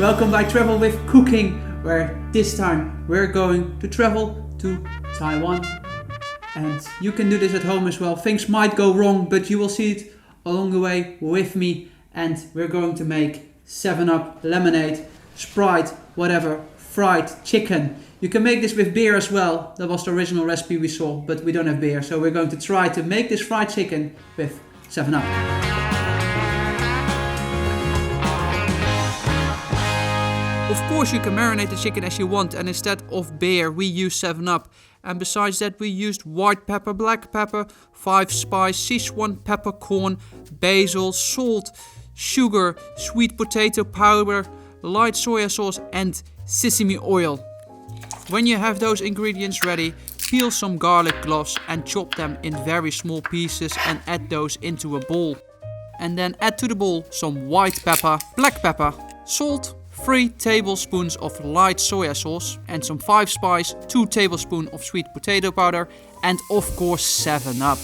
Welcome by Travel with Cooking, where this time we're going to travel to Taiwan. And you can do this at home as well. Things might go wrong, but you will see it along the way with me. And we're going to make 7-Up, lemonade, Sprite, whatever, fried chicken. You can make this with beer as well. That was the original recipe we saw, but we don't have beer. So we're going to try to make this fried chicken with 7-Up. Of course you can marinate the chicken as you want, and instead of beer we use 7-Up. And besides that we used white pepper, black pepper, 5-spice, Szechuan peppercorn, basil, salt, sugar, sweet potato powder, light soya sauce and sesame oil. When you have those ingredients ready, peel some garlic cloves and chop them in very small pieces and add those into a bowl. And then add to the bowl some white pepper, black pepper, salt, 3 tablespoons of light soya sauce and some 5-spice, 2 tablespoons of sweet potato powder and of course 7-Up.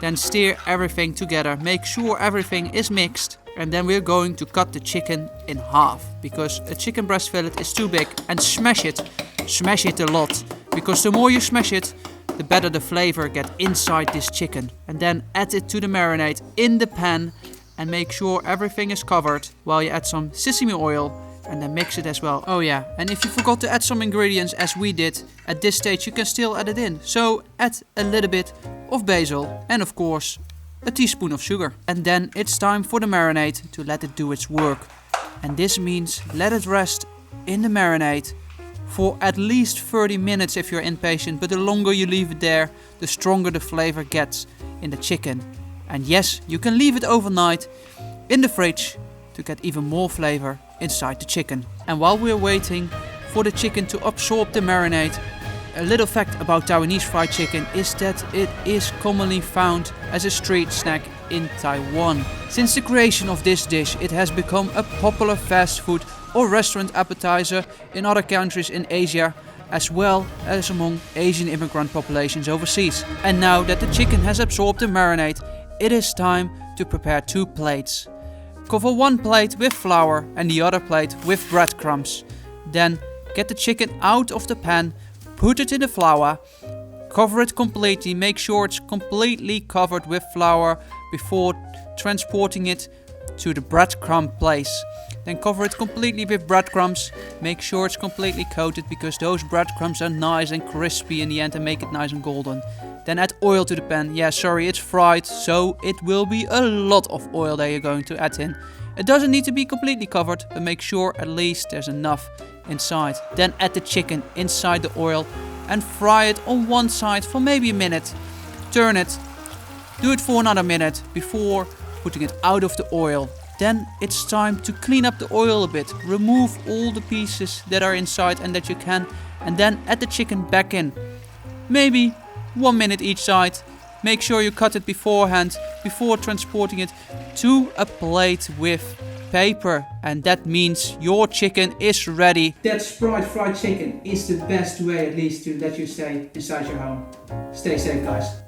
Then stir everything together, make sure everything is mixed, and then we're going to cut the chicken in half because a chicken breast fillet is too big, and smash it a lot, because the more you smash it, the better the flavor gets inside this chicken. And then add it to the marinade in the pan and make sure everything is covered while you add some sesame oil and then mix it as well. Oh yeah, and if you forgot to add some ingredients as we did, at this stage you can still add it in. So add a little bit of basil and of course a teaspoon of sugar. And then it's time for the marinade to let it do its work. And this means let it rest in the marinade for at least 30 minutes if you're impatient, but the longer you leave it there, the stronger the flavor gets in the chicken. And yes, you can leave it overnight in the fridge to get even more flavor inside the chicken. And while we're waiting for the chicken to absorb the marinade, a little fact about Taiwanese fried chicken is that it is commonly found as a street snack in Taiwan. Since the creation of this dish, it has become a popular fast food or restaurant appetizer in other countries in Asia, as well as among Asian immigrant populations overseas. And now that the chicken has absorbed the marinade, it is time to prepare 2 plates. Cover one plate with flour and the other plate with breadcrumbs. Then get the chicken out of the pan, put it in the flour, cover it completely, make sure it's completely covered with flour before transporting it to the breadcrumb place. Then cover it completely with breadcrumbs, make sure it's completely coated because those breadcrumbs are nice and crispy in the end and make it nice and golden. Then add oil to the pan. Yeah, sorry, it's fried, so it will be a lot of oil that you're going to add in. It doesn't need to be completely covered, but make sure at least there's enough inside. Then add the chicken inside the oil and fry it on one side for maybe a minute. Turn it, do it for another minute before putting it out of the oil. Then it's time to clean up the oil a bit. Remove all the pieces that are inside and that you can, and then add the chicken back in. Maybe 1 minute each side. Make sure you cut it beforehand before transporting it to a plate with paper, and that means your chicken is ready. That Sprite fried chicken is the best way, at least, to let you stay inside your home. Stay safe, guys.